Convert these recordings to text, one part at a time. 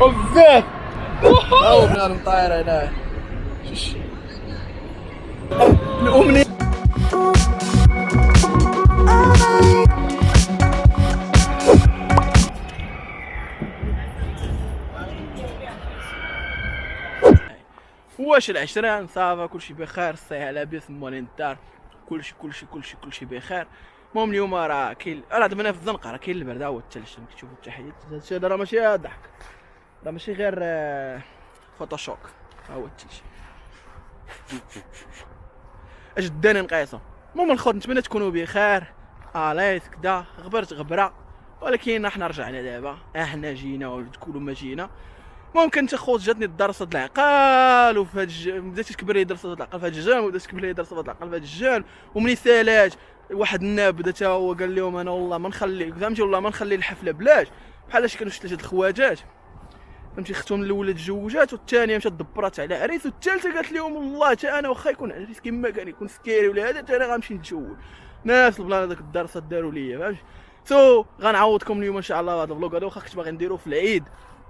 بزاف هاو بنادم طاير هنا الأمنية. واش العشرة صافا كلشي بخير، الصحة لاباس، مالين الدار كلشي بخير. المهم اليوم راه كاين دابا انا في الزنقه، راه كاين البرد هو الثلج كما كتشوفوا التحيات. هادشي هذا راه ماشي ضحك، راه ماشي غير فوتوشوب، ها هو الثلج اش داني نقيسو. المهم الخوت نتمنى تكونوا بخير، اليس كدا غبرت غبره، ولكن حنا رجعنا دابا، احنا جينا وتقولوا ما جينا. ممكن انت خوت جاتني دراسه العقل وفي هاد بدات تكبر لي دراسه العقل في هاد الجانب، وبدات تكبر لي دراسه العقل في هاد الجانب، ومني سالات واحد الناب بدا حتى هو قال لهم انا والله ما نخلي، فهمتي والله ما نخلي الحفله بلاش، بحال اش كانوا ثلاثه الخواجات فهمتي، اختهم الاولى تزوجات والثانيه مشات دبرات على عريس، والثالثه قالت لهم والله حتى انا واخا يكون عريس كما كان يكون سكيري ولا هذا حتى انا غنمشي نتزوج. نفس البلان هذاك الدراسه داروا ليا فهمتي. غنعوضكم اليوم ان شاء الله هذا الفلوق هذا، واخا كنت باغي نديرو في العيد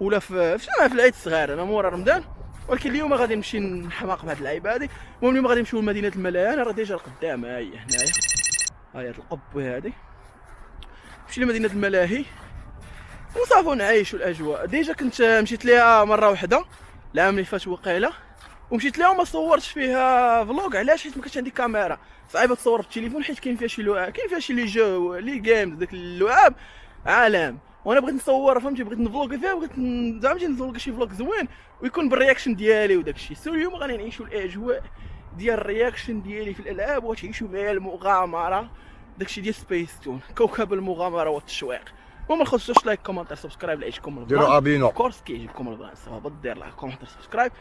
ولا في العيد الصغير انا مورا رمضان، ولكن اليوم غادي نمشي نحماق بهاد اللعيبه هادي. المهم اليوم غادي نمشيو لمدينه الملاهي، راه ديجا القدام ها هي هنايا، ها هي القبه هادي، نمشي لمدينه الملاهي وصافي نعيشوا الاجواء. ديجا كنت مشيت ليها مره واحده العام اللي فات وقيله، ومشيت ليها وما صورتش فيها فلوق. علاش؟ حيت ما كانش عندي كاميرا، صعيبه تصور بالتليفون حيت كاين فيها شي لعاب، كاين فيها شي لي جو لي جيمز، داك اللعاب عالم، وانا بغيت نصور فهمتي، بغيت نفلوغ فيها، بغيت زعما نجي نفلوغ شي فلوق زوين ويكون بالرياكشن ديالي وداك الشيء. سو اليوم غادي نعيشوا الاجواء ديال الرياكشن ديالي في الالعاب، وتعيشوا معايا المغامره، داك الشيء ديال سبيس تون، كوكب المغامره والتشويق. المهم ما تخصوش لايك كومنتير سبسكرايب لعيشكم البلان، ديروا ابينو كورس كيعجبكم البلان صافا دير لايك كومنتير سبسكرايب.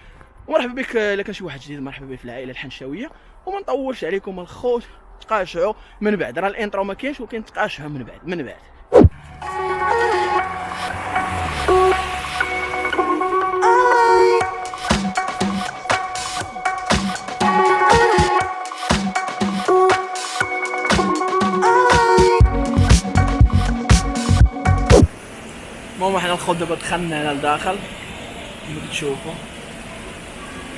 ومرحبا بك الا كان شي واحد جديد، مرحبا بك في العائله الحنشاويه. وما نطولش عليكم الخوت، تقاشعوا من بعد، راه الانترو ما كاينش، ولكن تقاشعوا من بعد. المهم حنا الخوت دابا دخلنا هنا لداخل كما كتشوفوا،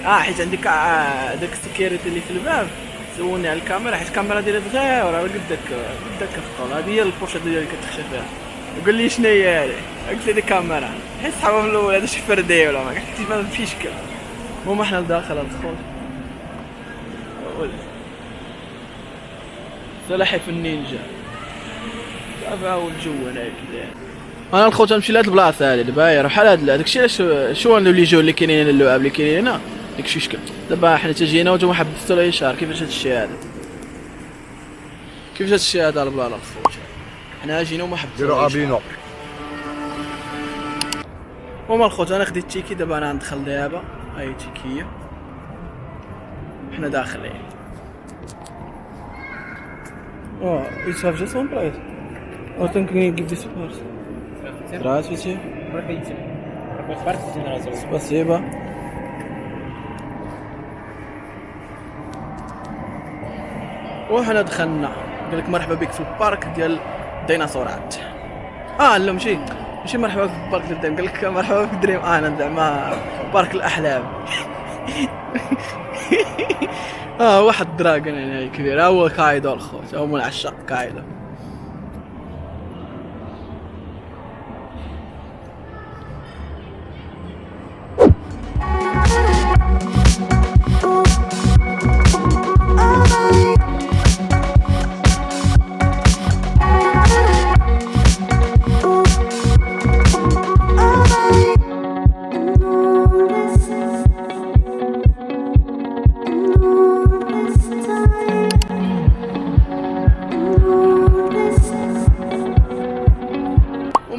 حيت عندي داك السكيورتي اللي في الباب سولني على الكاميرا، حيت الكاميرا ديالي صغيره قدك الخطول، هذه هي البوشه ديالي كتخشى فيها. وقال لي شنو هي هذه؟ قلت له دي كاميرا، حيت صحابه في الاول هذا شي فردي ولا ما عرفتش ما في شكل. المهم حنا لداخل الخوت، سلاحف النينجا صافي هو الجو هنايا كي انا الخوت نمشي لهاد البلاصه هادي دابا، راه بحال هاد داكشي علاش شو لي جو اللي كاينين اللعاب اللي كاينين هنا داكشي شكل. دابا حنا تجينا وانتم حبستوا لي اشار كيفاش هادشي هذا، كيفاش هادشي هذا البلان الخوت، حنا جينا وما حبستوا ديروا ابينو. المهم الخوت انا خديت التيكي، دابا انا ندخل دابا، هاي تيكيه حنا داخلين. it's have just one price. I think we give this first. Здравствуйте. Проходите. Проходите один раз. Спасибо. وحنا دخلنا، قال لك مرحبا بك في البارك ديال الديناصورات. لا ماشي مرحبا في البارك ديال قال لك مرحبا في دريم انا زعما بارك الاحلام. واحد دراجون هنا كبير، هو كايدو الخوت، هو من عشاق كايدو.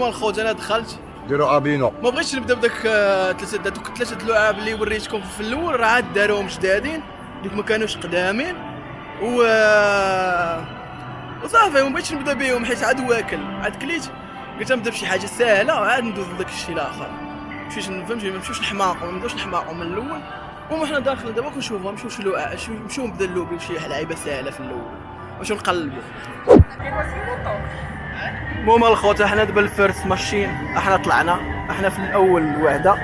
الخوت انا دخلت، ديروا ابينو. ما بغيتش نبدا بداك ثلاثه لعاب اللي وريتكم في الاول، راه عاد داروهم جدادين ديك ما كانوش قدامين وصافي ما بغيتش نبدا بهم حيت عاد واكل، عاد كليت، قلت نبدا بشي حاجه سهله وعاد ندوز لداك الشيء الاخر، مشيت فهمتي ما نمشيوش نحماقوا من الاول. المهم حنا داخلين دابا كنشوفوا نمشيو نبدا اللوبي بشي لعيبه سهله في الاول باش نقلبوا. المهم الخوت احنا دابا الفرس ماشيين، احنا طلعنا، احنا في الاول وحده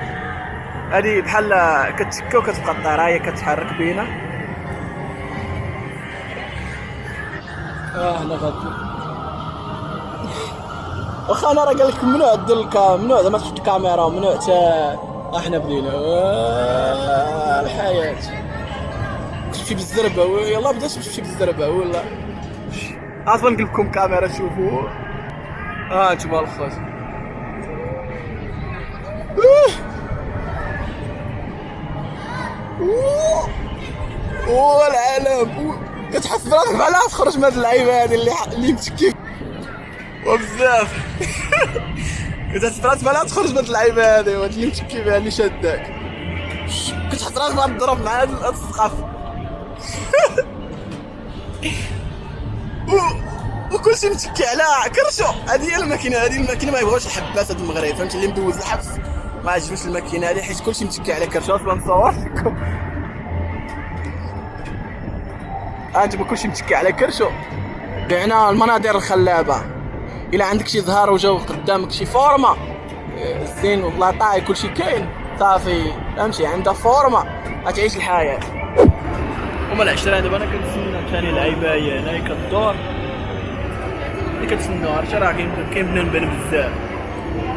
هادي بحال كتشكا وكتبقى الطياره هي كتحرك بينا. احنا غادي واخا انا راه قال لك ممنوع دير ممنوع زعما تحط الكاميرا، ممنوع حتى احنا بدينا الحياه تمشي بالزربه. يلا بدات تمشي بالزربه ولا اصلا نقول لكم كاميرا تشوفوا. انتما الخوت العالم كتحس براسك بحال تخرج من هاد اللعيبه هادي اللي متكيف وبزاف كتحس براسك بحال تخرج من هاد اللعيبه هادي وهاد اللي متكيف اللي شاداك، كتحس راسك بحال تضرب مع هاد السقف وكلشي متكي على كرشو. هادي هي الماكينه، هادي الماكينه ما يبغوش الحباس هاد المغرب، فهمتي اللي مدوز الحبس ما عجبوش الماكينه هادي حيت كلشي متكي على كرشو. اصلا نصور لكم انتما كلشي متكي على كرشو. بعنا المناظر الخلابه، الا عندك شي زهر وجاو قدامك شي فورمه الزين والله طاي كلشي كاين صافي امشي عندها فورمه غتعيش الحياه. هما العشرة دابا انا كنتسنى ثاني لعيبه هي هنا كدور اللي كتسناو، عرفتي راه كاين بنان بزاف.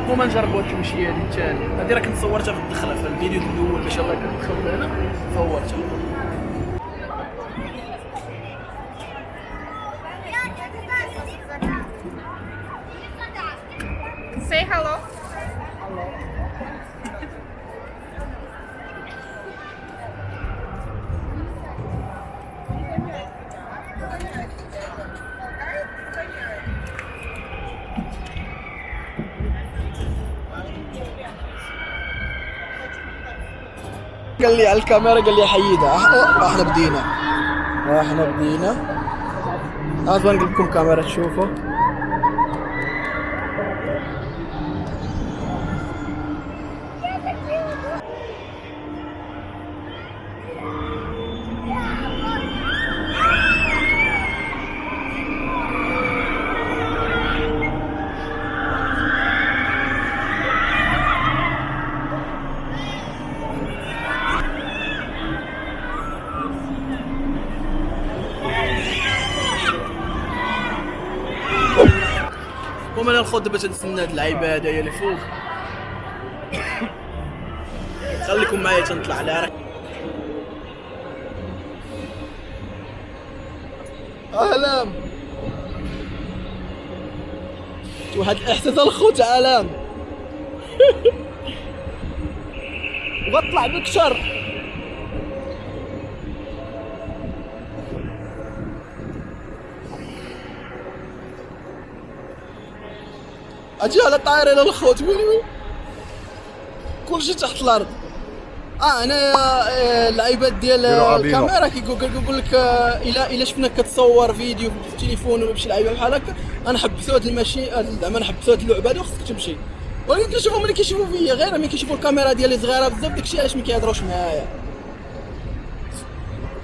هما نجربوا هاد المشيه هادي الثاني، هادي راه كنت صورتها في الدخله في الفيديو الاول باش يلاه كندخل هنا صورتها. Say hello. قال لي على الكاميرا قال لي حيدها. احنا بدينا اصلا نقول لكم كاميرا تشوفوا. ومن الخوت دابا تنسنى هاد اللعيبه هادي هي اللي فوق. خليكم معايا تنطلع على اهلا واحد الاحساس الخوت عالم وغطلع بكثر. اجي على طايرين الخوت وين كلشي تحت الارض. انا اللعيبات ديال الكاميرا كيقول لك الا شفناك كتصور فيديو في التليفون ولا بشي لعيبه بحال هكا انا حبسوا هاد الماشي زعما نحبسوا هاد اللعبه هادي وخصك تمشي. ولكن كنشوفهم ملي كيشوفوا فيا غير ملي كيشوفوا الكاميرا ديالي صغيره بزاف داكشي علاش ما كيهضروش معايا.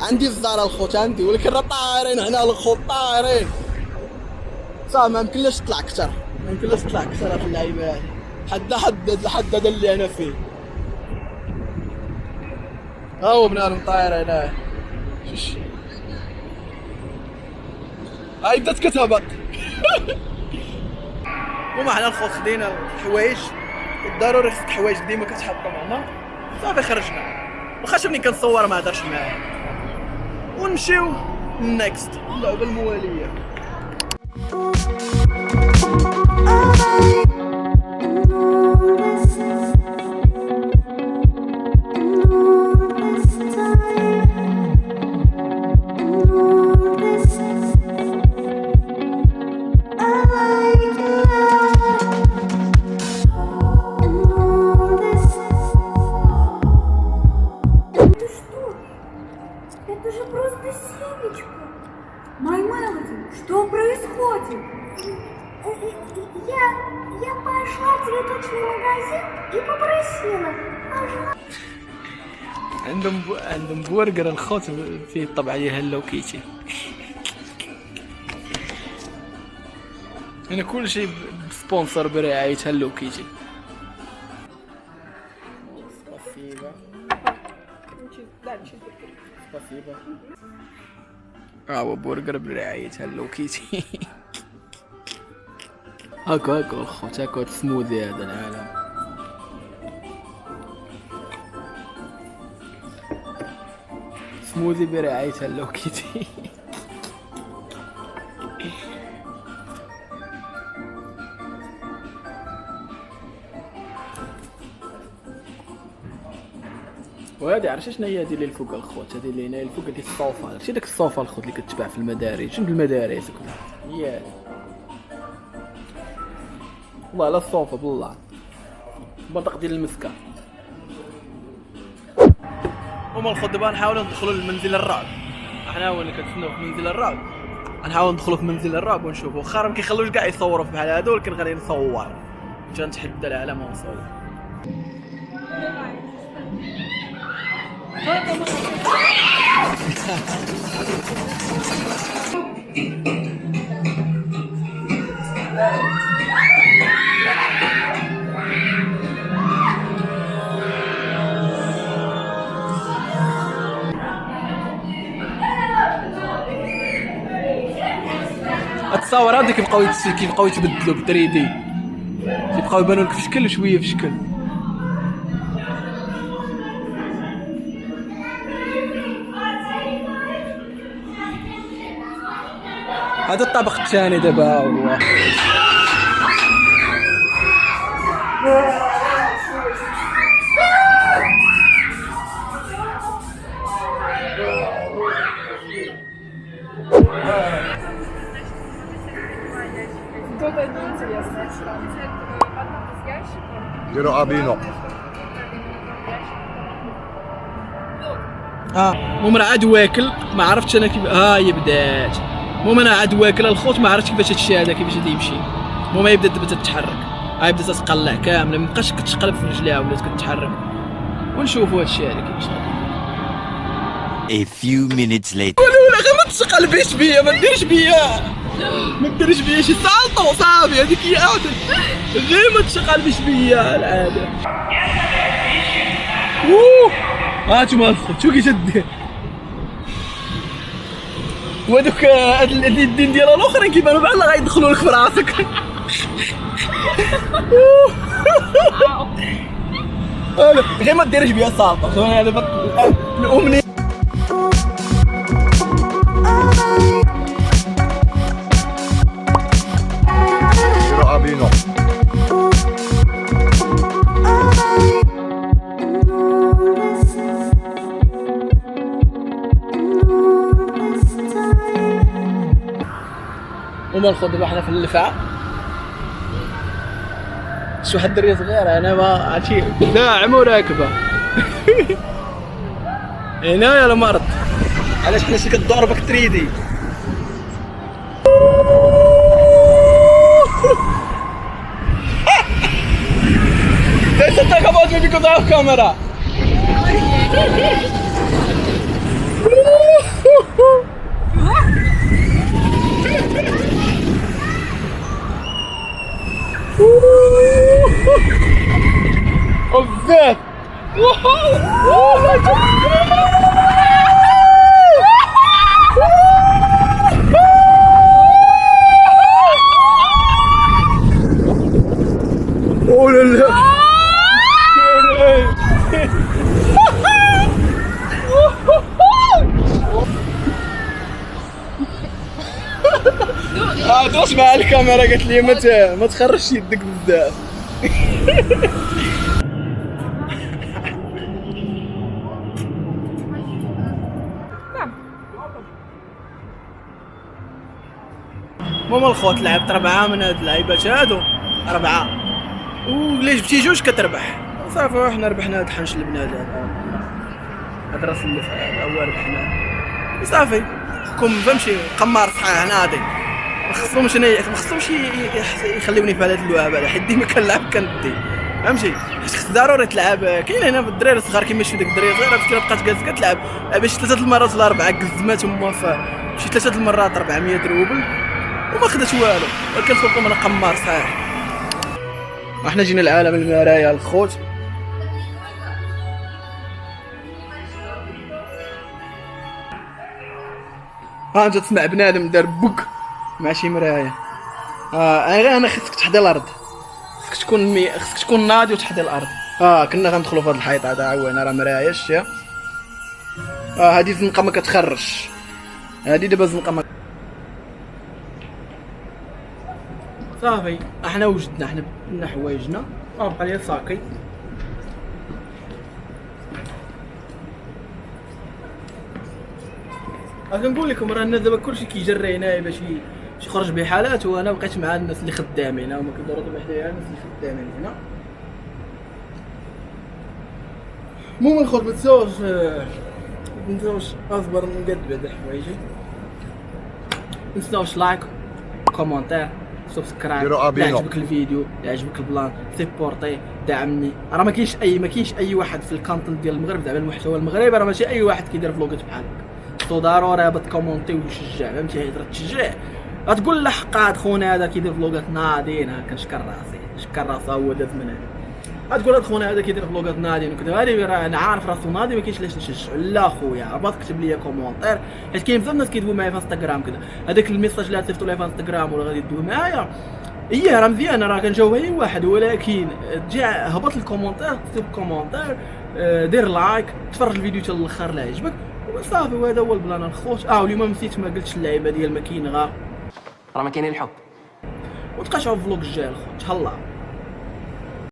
عندي الزهر الخوت عندي، ولكن راه طايرين هنا الخوت طايرين صافي ما يمكنلاش تطلع اكثر، ما يمكنلاش تطلع اكثر هاد اللعيبه هادي حد هذا اللي انا فيه. ها هو بنادم طاير هنا هاي بدات كتهبط. وما حنا الخوت خدينا الحوايج ضروري خصك حوايج ديما كتحطهم هنا صافي خرجنا. واخا شافني كنصور ما هضرش معايا ونمشيو نيكست اللعبه المواليه. Это же просто семечко. My Melody, что происходит? Я пошла в цветочный магазин и попросила, пожалуйста. عندهم برجر الخوت فيه الطبعية هلو كيتي. يعني كل شيء بسبونسر برعاية هالو كيتي. هو برجر برعاية هالو كيتي. هاكا الخو تاكل سموذي هذا العالم. سموذي برعاية هالو كيتي. وهذه عرفتي شنو هي هذه اللي الفوق الخوت، هذه اللي هنا الفوق هذه الصوفه، عرفتي داك الصوفه الخوت اللي كتباع في المدارس، شنو المدارس هي هذه والله لا الصوفه بالله منطقه ديال المسكه. هما الخوت دابا نحاولوا ندخلوا للمنزل الرعب. احنا هو اللي كنتسناو في منزل الرعب، غنحاولوا ندخلوا في منزل الرعب ونشوفوا. واخا ما كيخلوش كاع يصوروا في بحال هادو، ولكن غادي نصور جا نتحدى العالم ونصور. التصاور هادو كيبقاو يتبدلوا ب 3 دي، كيبقاو يبانوا لك في شكل وشويه في شكل. هذا الطابق الثاني دابا هو. Тут одни интересные сразу. Одна из ящиков. Quiero abino. المهم انا عاد واكل ما عرفتش انا كيف هي بدات. المهم انا عاد واكل الخوت ما عرفتش كيفاش هادشي هذا كيفاش غادي يمشي. المهم هي بدات دابا تتحرك، هي بدات تقلع كامله، ما بقاش كتشقلب في رجليها ولات كتحرك. ونشوفوا هادشي هذا كيفاش غادي. A few minutes later. ولا غير ما تشقلبيش بيا، ما ديرش بيا، ما ديرش بيا شي سالطه صافي هذيك هي عاودت. غير ما تشقلبيش بيا العاده. هانتوما الخوت شو كيتدير. وهذوك هاد اليدين ديال الاخرين كيبانوا بحال غيدخلوا لك في راسك. غير ما ديرش بيا سالطه. انا دابا الامنيه Quiero abino. هما الخوت دابا حنا في اللفعه. شي واحد الدريه صغيره انا ما عرفتي ناعمه وراكبه. هنايا لا مرض علاش حنا شي كدور بك 3 دي. Let's talk about me because I have camera. بزاف. لا لا دوش مع الكاميرا قالت لي ما تخرجش يدك بزاف. المهم الخوت لعبت 4 من هاد اللعيبات هادو 4 ولي جبتي 2 كتربح صافي. حنا ربحنا هاد الحنش البنات هاد راس اللي هذا هو ربحنا صافي. كون فهمتي قمار صحيح ناضي ما خصهمش يخليوني في هاد اللعبه هذا حيت ديما كنلعب كندي فهمتي. خصك ضروري تلعب. كاين هنا الدراري الصغار كيما شفتي داك الدريه الصغيره فاش بقات جالسه كتلعب باش 3 المرات ولا 4 كزمات هما في شي 3 المرات 400 روبل وما خدات والو، ولكن خوكم انا قمار صحيح. احنا جينا لعالم المرايا الخوت. ها انت تسمع بنادم دار بوك مع شي مرايه. انا خصك تحدي الارض، خصك تكون ناضي وتحدي الارض. كنا غندخلوا في هاد الحيط هذا عوينا راه مرايه شتيها. هادي الزنقه ما كتخرجش، هادي دابا الزنقه ما صافي. احنا وجدنا حنا حوايجنا، بقى لي ساكي. كنقول لكم راه الناس دابا كلشي كيجري هنايا باش يخرج بحالات، وانا بقيت مع الناس اللي خدامين، هما كيدوروا بحدايا الناس اللي خدامين هنا. المهم الخوت متنساوش اصبر نقد بعد حوايجي، متنساوش لايك كومونتير سبسكرايب. ديروا إلا أبينو. عجبك الفيديو، إلا عجبك البلان سيبورتي دعمني. راه ما كاينش اي واحد في الكونتنت ديال المغرب، زعما المحتوى المغربي راه ماشي اي واحد كيدير فلوغات بحالك. خصو ضروري بتكومونتي ويشجع، فهمتي؟ هضره التشجيع غتقول له حقاد خونا هذا كيدير فلوغات ناضين. كنشكر راسي، شكر راسه هو داز من هنا. غتقول هاد خونا هذا كيدير فلوغات ناضين وكذا، هادي راه انا عارف راسو ناضي، ما كاينش علاش نشجعو. لا خويا باغي تكتب لي كومونتير، حيت كاين بزاف الناس كيدويو معايا في انستغرام كذا. هذاك الميساج اللي صيفطوا ليه في انستغرام ولا غادي تدوي معايا، راه مزيان، راه كنجاوب اي واحد، ولكن تجي هبط الكومونتير، كتب كومونتير، دير لايك، تفرج الفيديو حتى الاخر لا عجبك وصافي. وهذا هو البلان الخوت. واليوم نسيت ما قلتش اللعيبه ديال ما كاين غا راه ما كاين الحب. وتبقى شوف الفلوق الجاي الخوت. تهلا.